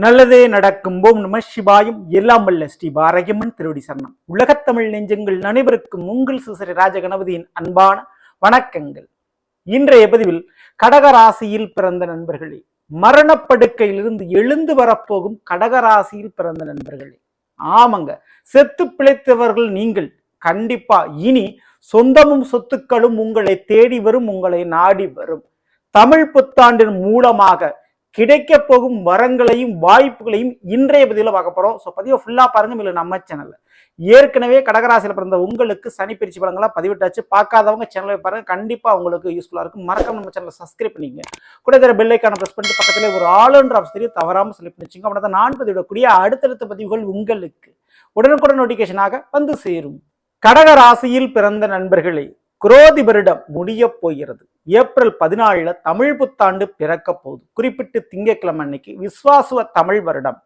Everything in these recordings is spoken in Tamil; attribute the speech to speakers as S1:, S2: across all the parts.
S1: நல்லதே நடக்கும் போம் நம சிவாயும் எல்லாம் வல்ல ஸ்ரீ பாரகியம்மன் திருவடி சரணம். உலகத்தமிழ் நெஞ்சங்கள் அனைவருக்கும் உங்கள் சிசரி ராஜ கணபதியின் அன்பான வணக்கங்கள். இன்றைய பதிவில் கடகராசியில் பிறந்த நண்பர்களே, மரணப்படுக்கையிலிருந்து எழுந்து வரப்போகும் கடகராசியில் பிறந்த நண்பர்களே, ஆமாங்க, செத்து பிழைத்தவர்கள் நீங்கள். கண்டிப்பா இனி சொந்தமும் சொத்துக்களும் உங்களை தேடி வரும், உங்களை நாடி வரும். தமிழ் புத்தாண்டின் மூலமாக கிடைக்க போகும் வரங்களையும் வாய்ப்புகளையும் இன்றைய பதிவில் பார்க்க போறோம். ஸோ பதிவை ஃபுல்லா பாருங்க. இல்லை நம்ம சேனல்ல ஏற்கனவே கடகராசியில் பிறந்த உங்களுக்கு சனி பயிற்சி பலன்களா பதிவிட்டாச்சு. பார்க்காதவங்க சேனலை பாருங்க, கண்டிப்பா உங்களுக்கு யூஸ்ஃபுல்லா இருக்கும். மறக்காம நம்ம சேனலை சப்ஸ்கிரைப் பண்ணிங்க. கூட தர பெல் ஐக்கான பிரஸ் பண்ணிட்டு பக்கத்துல ஒரு ஆல்ரவுண்டர் ஆப்ஸ் தெரியும், தவறாம செலக்ட் பண்ணிச்சுங்க. அப்படின்னா நான் பதிவிடக்கூடிய அடுத்தடுத்த பதிவுகள் உங்களுக்கு உடனுக்குடன் நோட்டிபிகேஷனாக வந்து சேரும். கடகராசியில் பிறந்த நண்பர்களே, குரோதி வருடம் முடிய போகிறது. ஏப்ரல் 14 தமிழ் புத்தாண்டு பிறக்க போகுது. குறிப்பிட்டு திங்கட்கிழமை அன்னைக்கு விஸ்வாசுவ தமிழ் வருடம்.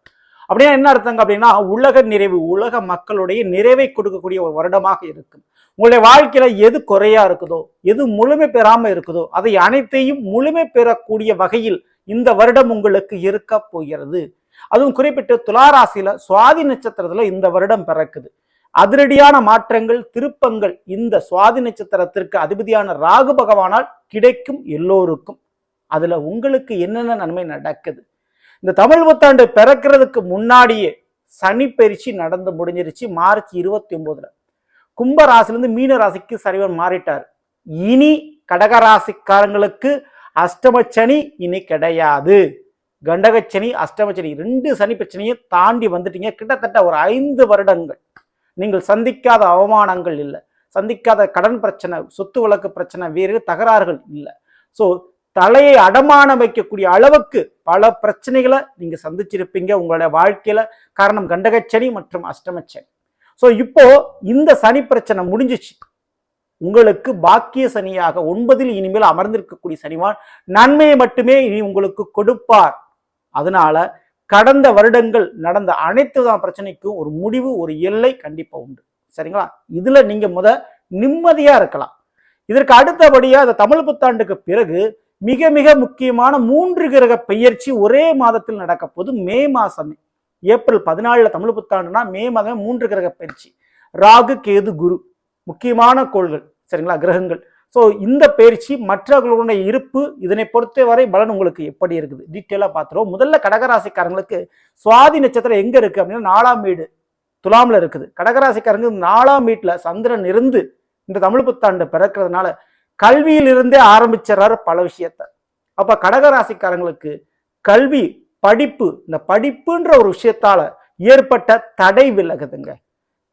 S1: அப்படின்னா என்ன அர்த்தங்க அப்படின்னா, உலக நிறைவு, உலக மக்களுடைய நிறைவை கொடுக்கக்கூடிய ஒரு வருடமாக இருக்கும். உங்களுடைய வாழ்க்கையில எது குறையா இருக்குதோ, எது முழுமை பெறாம இருக்குதோ, அதை அனைத்தையும் முழுமை பெறக்கூடிய வகையில் இந்த வருடம் உங்களுக்கு இருக்க போகிறது. அதுவும் குறிப்பிட்டு துளாராசியில சுவாதி நட்சத்திரத்துல இந்த வருடம் பிறக்குது. அதிரடியான மாற்றங்கள், திருப்பங்கள் இந்த சுவாதி நட்சத்திரத்திற்கு அதிபதியான ராகு பகவானால் கிடைக்கும் எல்லோருக்கும். அதுல உங்களுக்கு என்னென்ன நன்மை நடக்குது? இந்த தமிழ் புத்தாண்டு பிறக்கிறதுக்கு முன்னாடியே சனி பயிற்சி நடந்து முடிஞ்சிருச்சு. மார்ச் 29 கும்ப ராசிலிருந்து மீன ராசிக்கு சரிவன் மாறிட்டார். இனி கடகராசிக்காரங்களுக்கு அஷ்டமச்சனி இனி கிடையாது. கண்டகச்சனி, அஷ்டமச்சனி, 2 சனி பிரச்சனையும் தாண்டி வந்துட்டீங்க. கிட்டத்தட்ட ஒரு 5 வருடங்கள் நீங்கள் சந்திக்காத அவமானங்கள் இல்லை, சந்திக்காத கடன் பிரச்சனை, சொத்து வழக்கு பிரச்சனை, வேறு தகராறுகள் இல்லை. ஸோ தலையை அடமானம் வைக்கக்கூடிய அளவுக்கு பல பிரச்சனைகளை நீங்க சந்திச்சிருப்பீங்க உங்களுடைய வாழ்க்கையில. காரணம் கண்டகச்சனி மற்றும் அஷ்டமச்சனி. ஸோ இப்போ இந்த சனி பிரச்சனை முடிஞ்சிச்சு. உங்களுக்கு பாக்கிய சனியாக 9 இனிமேல் அமர்ந்திருக்கக்கூடிய சனிவான் நன்மையை மட்டுமே இனி உங்களுக்கு கொடுப்பார். அதனால கடந்த வருடங்கள் நடந்த அனைத்து பிரச்சனைக்கும் ஒரு முடிவு, ஒரு எல்லை கண்டிப்பா உண்டு. சரிங்களா? இதுல நீங்க நிம்மதியா இருக்கலாம். இதற்கு அடுத்தபடியா இந்த தமிழ் புத்தாண்டுக்கு பிறகு மிக மிக முக்கியமான 3 கிரக பெயர்ச்சி ஒரே மாதத்தில் நடக்க போது. மே மாசமே, ஏப்ரல் 14 தமிழ் புத்தாண்டுனா மே மாதம் 3 கிரக பயிற்சி. ராகு, கேது, குரு முக்கியமான கோள்கள். சரிங்களா? கிரகங்கள். ஸோ இந்த பயிற்சி மற்றவர்களுடைய இருப்பு, இதனை பொறுத்தவரை பலன் உங்களுக்கு எப்படி இருக்குது டீட்டெயிலா பார்த்துருவோம். முதல்ல கடகராசிக்காரங்களுக்கு சுவாதி நட்சத்திரம் எங்க இருக்கு அப்படின்னா 4ஆம் வீடு துலாம்ல இருக்குது. கடகராசிக்காரங்க 4ஆம் வீட்டுல சந்திரன் இருந்து இந்த தமிழ் புத்தாண்டு பிறக்கிறதுனால கல்வியிலிருந்தே ஆரம்பிச்சிடறாரு பல விஷயத்த. அப்ப கடகராசிக்காரங்களுக்கு கல்வி, படிப்பு, இந்த படிப்புன்ற ஒரு விஷயத்தால ஏற்பட்ட தடை விலகுதுங்க.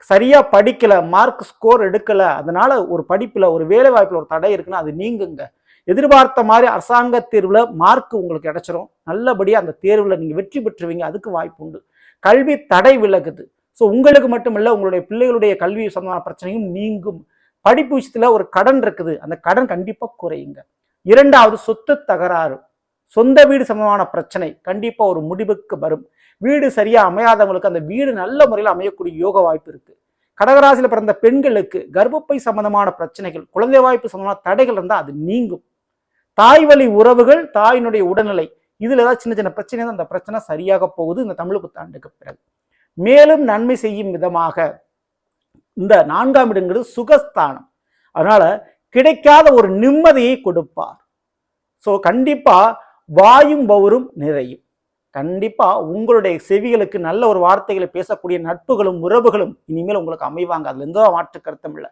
S1: சரியா படிக்கல, மார்க் ஸ்கோர் எடுக்கல, அதனால ஒரு படிப்புல, ஒரு வேலை வாய்ப்புல ஒரு தடை இருக்குன்னா அது நீங்குங்க. எதிர்பார்த்த மாதிரி அரசாங்க தேர்வுல மார்க் உங்களுக்கு கிடைச்சிரும். நல்லபடியா அந்த தேர்வுல நீங்க வெற்றி பெற்றுவீங்க. அதுக்கு வாய்ப்பு உண்டு. கல்வி தடை விலகுது. ஸோ உங்களுக்கு மட்டுமல்ல, உங்களுடைய பிள்ளைகளுடைய கல்வி சம்பந்தமான பிரச்சனையும் நீங்கும். படிப்பு விஷயத்துல ஒரு கடன் இருக்குது, அந்த கடன் கண்டிப்பா குறையுங்க. 2வது சொத்து தகராறு, சொந்த வீடு சம்பந்தமான பிரச்சனை கண்டிப்பா ஒரு முடிவுக்கு வரும். வீடு சரியா அமையாதவங்களுக்கு அந்த வீடு நல்ல முறையில் அமையக்கூடிய யோக வாய்ப்பு இருக்கு. கடகராசியில பிறந்த பெண்களுக்கு கர்ப்பப்பை சம்பந்தமான பிரச்சனைகள், குழந்தை வாய்ப்பு சம்பந்தமான தடைகள் இருந்தால் அது நீங்கும். தாய் வழி உறவுகள், தாயினுடைய உடல்நிலை, இதுல ஏதாவது சின்ன சின்ன பிரச்சனை தான், அந்த பிரச்சனை சரியாக போகுது இந்த தமிழ் புத்தாண்டுக்கு பிறகு. மேலும் நன்மை செய்யும் விதமாக இந்த 4ஆம் இடங்கிறது சுகஸ்தானம். அதனால கிடைக்காத ஒரு நிம்மதியை கொடுப்பார். ஸோ கண்டிப்பா வாயும் பவரும் நிறையும். கண்டிப்பா உங்களுடைய செவிகளுக்கு நல்ல ஒரு வார்த்தைகளை பேசக்கூடிய நட்புகளும் உறவுகளும் இனிமேல் உங்களுக்கு அமைவாங்க. அதுல எந்த மாற்று கருத்தும் இல்லை.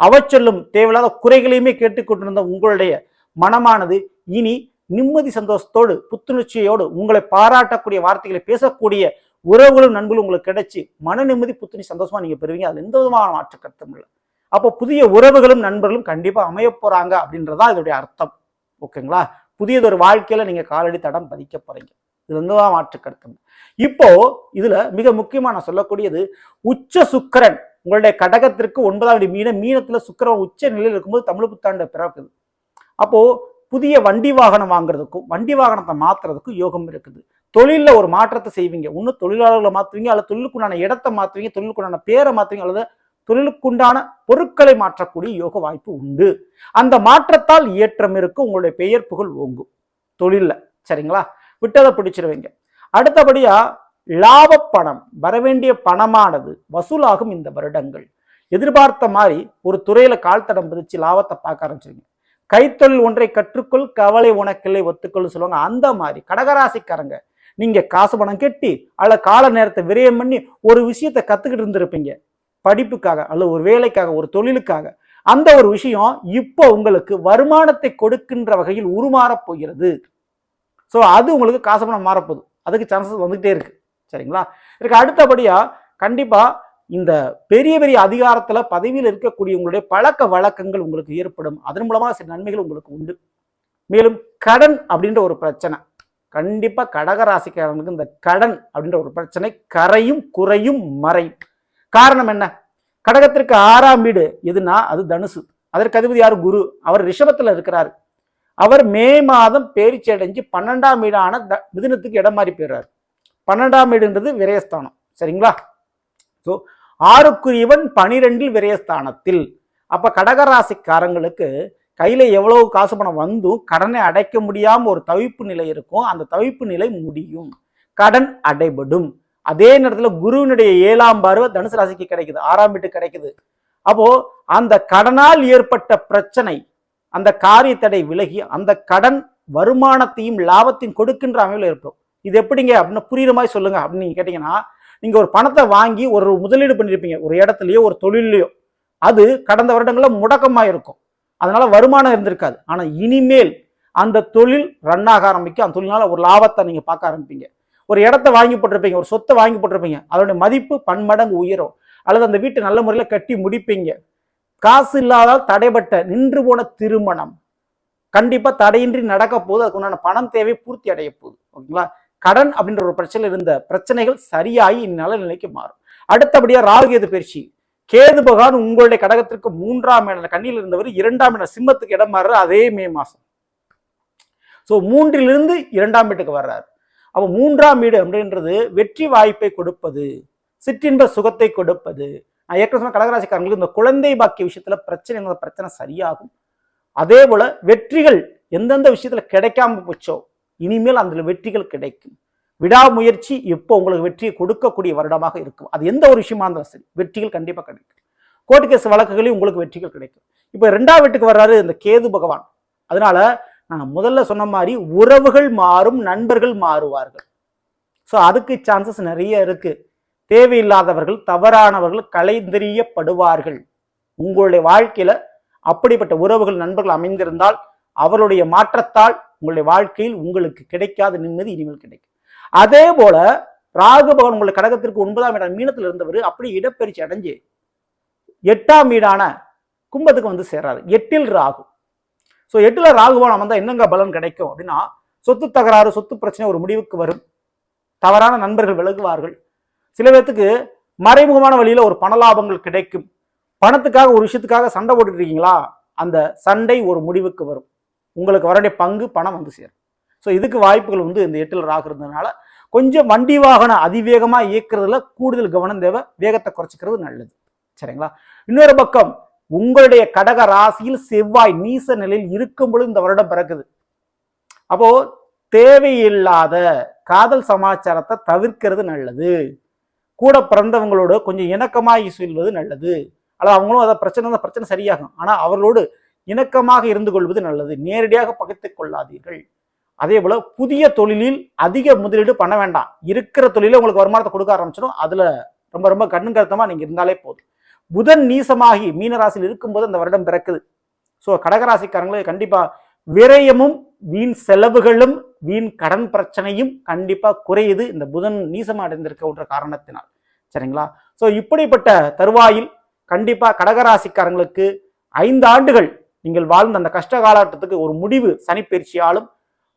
S1: அவச்சொல்லும் தேவையில்லாத குறைகளையுமே கேட்டுக்கொண்டிருந்த உங்களுடைய மனமானது இனி நிம்மதி, சந்தோஷத்தோடு, புத்துணர்ச்சியோடு உங்களை பாராட்டக்கூடிய வார்த்தைகளை பேசக்கூடிய உறவுகளும் நண்பர்களும் உங்களுக்கு கிடைச்சி மன நிம்மதி, புத்துணர்ச்சி, சந்தோஷமா நீங்க பெறுவீங்க. அதுல எந்த விதமான மாற்று கருத்தும் இல்லை. அப்போ புதிய உறவுகளும் நண்பர்களும் கண்டிப்பா அமைய போறாங்க அப்படின்றதா இதோடைய அர்த்தம். ஓகேங்களா? புதியதொரு வாழ்க்கையில நீங்க காலடி தடம் பதிக்க போறீங்க. இதுல எந்த மாற்று கருத்தும். இப்போ இதுல மிக முக்கியமா நான் சொல்லக்கூடியது, உச்ச சுக்கிரன் உங்களுடைய கடகத்திற்கு 9ஆம் வீடு மீனத்துல சுக்கிரன் உச்ச நிலையில் இருக்கும்போது தமிழ் புத்தாண்டு பிறக்குது. அப்போ புதிய வண்டி வாகனம் வாங்குறதுக்கும் வண்டி வாகனத்தை மாத்துறதுக்கும் யோகம் இருக்குது. தொழில ஒரு மாற்றத்தை செய்வீங்க. ஒண்ணு தொழிலாளர்களை மாத்துவீங்க, அல்லது தொழிலுக்குண்டான இடத்தை மாத்துவீங்க, தொழிலுக்குண்டான பேரை மாத்துவீங்க, அல்லது தொழிலுக்குண்டான பொருட்களை மாற்றக்கூடிய யோக வாய்ப்பு உண்டு. அந்த மாற்றத்தால் ஏற்றம் இருக்கும். உங்களுடைய பெயர் புகழ் ஓங்கும் தொழில. சரிங்களா? விட்டதை பிடிச்சிருவீங்க. அடுத்தபடியா லாப பணம், வரவேண்டிய பணமானது வசூலாகும் இந்த வருடங்கள். எதிர்பார்த்த மாதிரி ஒரு துறையில கால் தடம் பதிச்சு லாபத்தை பார்க்க ஆரம்பிச்சிருங்க. கைத்தொழில் ஒன்றை கற்றுக்கொள், கவலை உனக்கில்லை ஒத்துக்கொள் சொல்லுவாங்க. அந்த மாதிரி கடகராசிக்காரங்க நீங்க காசு பணம் கெட்டி அல்ல கால நேரத்தை விரயம் பண்ணி ஒரு விஷயத்தை கத்துக்கிட்டு இருந்திருப்பீங்க, படிப்புக்காக அல்ல ஒரு வேலைக்காக ஒரு தொழிலுக்காக. அந்த ஒரு விஷயம் இப்போ உங்களுக்கு வருமானத்தை கொடுக்கின்ற வகையில் உருமாறப் போகிறது. ஸோ அது உங்களுக்கு காசு பணம் மாறப்போகுது, அதுக்கு சான்சஸ் வந்துகிட்டே இருக்கு. சரிங்களா? இதுக்கு அடுத்தபடியா கண்டிப்பா இந்த பெரிய பெரிய அதிகாரத்துல பதவியில் இருக்கக்கூடிய உங்களுடைய பழக்க வழக்கங்கள் உங்களுக்கு ஏற்படும். அதன் மூலமா சில நன்மைகள் உங்களுக்கு உண்டு. மேலும் கடன் அப்படின்ற ஒரு பிரச்சனை கண்டிப்பா கடகராசிக்காரங்களுக்கு இந்த கடன் அப்படின்ற ஒரு பிரச்சனை கரையும் குறையும் மறையும். காரணம் என்ன? கடகத்திற்கு 6ஆம் வீடு எதுனா அது தனுசு. அதற்கு அதிபதி யாரு? குரு. அவர் ரிஷபத்துல இருக்கிறாரு. அவர் மே மாதம் பேரிச்சி அடைஞ்சு 12ஆம் வீடான மிதுனத்துக்கு இடம் மாறி போயிடுறாரு. 12ஆம் வீடுன்றது விரயஸ்தானம். சரிங்களா? ஸோ 6க்குரியவன் 12 விரயஸ்தானத்தில். அப்ப கடகராசிக்காரங்களுக்கு கையில எவ்வளவு காசு பணம் வந்தும் கடனை அடைக்க முடியாம ஒரு தவிப்பு நிலை இருக்கும். அந்த தவிப்பு நிலை முடியும், கடன் அடைபடும். அதே நேரத்தில் குருவினுடைய 7ஆம் பார்வை தனுசு ராசிக்கு கிடைக்குது, 6ஆம் வீட்டுக்கு கிடைக்குது. அப்போ அந்த கடனால் ஏற்பட்ட பிரச்சனை, அந்த காரிய தடை விலகி அந்த கடன் வருமானத்தையும் லாபத்தையும் கொடுக்கின்ற அமைவில் இருக்கும். இது எப்படிங்க அப்படின்னு புரியுற மாதிரி சொல்லுங்க அப்படின்னு நீங்க கேட்டீங்கன்னா, நீங்க ஒரு பணத்தை வாங்கி ஒரு முதலீடு பண்ணிருப்பீங்க ஒரு இடத்துலயோ ஒரு தொழிலையோ, அது கடந்த வருடங்கள்ல முடக்கமா இருக்கும், அதனால வருமானம் இருந்திருக்காது. ஆனா இனிமேல் அந்த தொழில் ரன் ஆக ஆரம்பிக்கும், அந்த தொழிலால ஒரு லாபத்தை நீங்க பார்க்க ஆரம்பிப்பீங்க. ஒரு இடத்த வாங்கி போட்டிருப்பீங்க, ஒரு சொத்தை வாங்கி போட்டிருப்பீங்க, அதோட மதிப்பு பன்மடங்கு உயரும். அல்லது அந்த வீட்டை நல்ல முறையில கட்டி முடிப்பீங்க. காசு இல்லாதால் தடைபட்ட நின்று போன திருமணம் கண்டிப்பா தடையின்றி நடக்க போது, அதுக்கு உண்டான பணம் தேவை பூர்த்தி அடைய போகுது. ஓகேங்களா? கடன் அப்படின்ற ஒரு பிரச்சனை இருந்த பிரச்சனைகள் சரியாகி இந்நல நிலைக்கு மாறும். அடுத்தபடியா ராகுகேது பயிற்சி. கேது பகவான் உங்களுடைய கடகத்திற்கு 3ஆம் இட கண்ணியில் இருந்தவர் 2ஆம் இட சிம்மத்துக்கு இடம் மாறுற அதே மே மாசம். ஸோ 3லிருந்து 2ஆம் வீட்டுக்கு வர்றாரு. அப்போ 3ஆம் வீடு அப்படின்றது வெற்றி வாய்ப்பை கொடுப்பது, சிற்றின்ப சுகத்தை கொடுப்பது. நான் ஏற்கனவே சொன்ன கடகராசிக்காரங்களுக்கு இந்த குழந்தை பாக்கிய விஷயத்துல பிரச்சனை சரியாகும். அதே போல வெற்றிகள் எந்தெந்த விஷயத்துல கிடைக்காம போச்சோ இனிமேல் அந்த வெற்றிகள் கிடைக்கும். விடாமுயற்சி இப்போ உங்களுக்கு வெற்றியை கொடுக்கக்கூடிய வருடமாக இருக்கும். அது எந்த ஒரு விஷயமா இருந்தாலும் சரி வெற்றிகள் கண்டிப்பா கிடைக்கும். கோர்ட்டு கேஸ் வழக்குகளில் உங்களுக்கு வெற்றிகள் கிடைக்கும். இப்போ 2ஆம் வீட்டுக்கு வர்றாரு இந்த கேது பகவான். அதனால நான் முதல்ல சொன்ன மாதிரி உறவுகள் மாறும், நண்பர்கள் மாறுவார்கள். ஸோ அதுக்கு சான்சஸ் நிறைய இருக்கு. தேவையில்லாதவர்கள், தவறானவர்கள் கலைந்தெறியப்படுவார்கள். உங்களுடைய வாழ்க்கையில அப்படிப்பட்ட உறவுகள், நண்பர்கள் அமைந்திருந்தால் அவருடைய மாற்றத்தால் உங்களுடைய வாழ்க்கையில் உங்களுக்கு கிடைக்காத நிம்மதி இனிமேல் கிடைக்கும். அதே போல ராகு பகவான் உங்களுடைய கடகத்திற்கு 9ஆம் இடம் மீனத்தில் இருந்தவர் அப்படி இடப்பெயர்ச்சி அடைஞ்சு 8ஆம் வீடான கும்பத்துக்கு வந்து சேர்றாரு. 8ல் ராகு. ஸோ 8ல ராகுவானம் வந்தா என்னங்க பலன் கிடைக்கும் அப்படின்னா, சொத்து தகராறு, சொத்து பிரச்சனை ஒரு முடிவுக்கு வரும். தவறான நண்பர்கள் விலகுவார்கள். சில பேர்த்துக்கு மறைமுகமான வழியில ஒரு பணலாபங்கள் கிடைக்கும். பணத்துக்காக ஒரு விஷயத்துக்காக சண்டை போட்டுட்டு இருக்கீங்களா, அந்த சண்டை ஒரு முடிவுக்கு வரும். உங்களுக்கு வரக்கூடிய பங்கு பணம் வந்து சேரும். ஸோ இதுக்கு வாய்ப்புகள் வந்து இந்த 8ல் ராகு இருந்ததுனால கொஞ்சம் வண்டி வாகனம் அதிவேகமா இயக்குறதுல கூடுதல் கவனம் தேவை. வேகத்தை குறைச்சிக்கிறது நல்லது. சரிங்களா? இன்னொரு பக்கம் உங்களுடைய கடக ராசியில் செவ்வாய் நீச நிலையில் இருக்கும் பொழுது இந்த வருடம் பிறக்குது. அப்போ தேவையில்லாத காதல் சமாச்சாரத்தை தவிர்க்கிறது நல்லது. கூட பிறந்தவங்களோடு கொஞ்சம் இணக்கமாகி சொல்வது நல்லது. அல்லது அவங்களும் அதை பிரச்சனை சரியாகும், ஆனா அவர்களோடு இணக்கமாக இருந்து கொள்வது நல்லது. நேரடியாக பகைத்துக் கொள்ளாதீர்கள். அதே போல புதிய தொழிலில் அதிக முதலீடு பண்ண வேண்டாம். இருக்கிற தொழில உங்களுக்கு வருமானத்தை கொடுக்க ஆரம்பிச்சிடும். அதுல ரொம்ப ரொம்ப கண்ணு கருத்தமா நீங்க இருந்தாலே போதும். புதன் நீசமாகி மீனராசியில் இருக்கும்போது அந்த வருடம் பிறக்குது. ஸோ கடகராசிக்காரங்களே கண்டிப்பா விரயமும் வீண் செலவுகளும் வீண் கடன் பிரச்சனையும் கண்டிப்பா குறையுது இந்த புதன் நீசமா அடைந்திருக்க காரணத்தினால். சரிங்களா? ஸோ இப்படிப்பட்ட தருவாயில் கண்டிப்பா கடகராசிக்காரங்களுக்கு 5 ஆண்டுகள் நீங்கள் வாழ்ந்த அந்த கஷ்ட காலகட்டத்துக்கு ஒரு முடிவு சனி பயிற்சியாலும்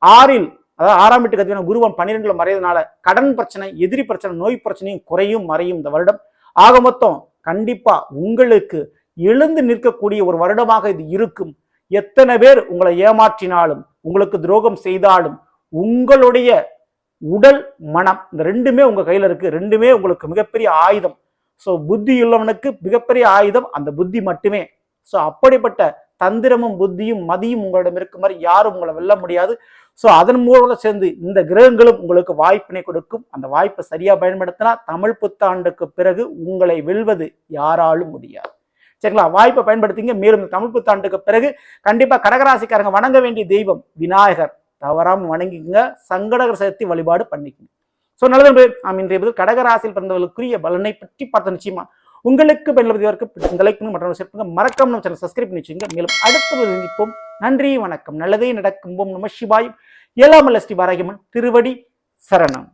S1: 6ல், அதாவது 6ஆம் வீட்டுக்கு அதிபதியான குருவன் 12ல மறையதுனால கடன் பிரச்சனை, எதிரி பிரச்சனை, நோய் பிரச்சனையும் குறையும் மறையும் இந்த வருடம். ஆக மொத்தம் கண்டிப்பா உங்களுக்கு எழுந்து நிற்கக்கூடிய ஒரு வருடமாக இது இருக்கும். எத்தனை பேர் உங்களை ஏமாற்றினாலும், உங்களுக்கு துரோகம் செய்தாலும், உங்களுடைய உடல் மனம் இந்த ரெண்டுமே உங்க கையில இருக்கு. ரெண்டுமே உங்களுக்கு மிகப்பெரிய ஆயுதம். ஸோ புத்தி உள்ளவனுக்கு மிகப்பெரிய ஆயுதம் அந்த புத்தி மட்டுமே. ஸோ அப்படிப்பட்ட தந்திரமும் புத்தியும் மதியும் உங்களிடம் இருக்கும் மாதிரி யாரும் உங்களை வெல்ல முடியாது. ஸோ அதன் மூலம் சேர்ந்து இந்த கிரகங்களும் உங்களுக்கு வாய்ப்பினை கொடுக்கும். அந்த வாய்ப்பை சரியா பயன்படுத்தினா தமிழ் புத்தாண்டுக்கு பிறகு உங்களை வெல்வது யாராலும் முடியாது. சரிங்களா? வாய்ப்பை பயன்படுத்திங்க. மேலும் தமிழ் புத்தாண்டுக்கு பிறகு கண்டிப்பா கடகராசிக்காரங்க வணங்க வேண்டிய தெய்வம் விநாயகர் தவறாம வணங்கிக்குங்க. சங்கடகர சதுர்த்தி வழிபாடு பண்ணிக்கோங்க. ஸோ நல்லது. நாம் இன்றைய கடகராசியில் பிறந்தவர்களுக்குரிய பலனை பற்றி பார்த்த நிச்சயமா உங்களுக்கு பயன்படுத்தியவருக்கு இந்த லைக் மற்றும் சேர்ப்புங்க. மறக்காம நம்ம சேனல் சப்ஸ்கிரைப் பண்ணி வச்சுங்க. மேலும் அடுத்த சந்திப்போம். நன்றி, வணக்கம். நல்லதே நடக்கும். ஓம் நம சிவாய. ஏழாம் ஸ்ரீ பாரகியம்மன் திருவடி சரணம்.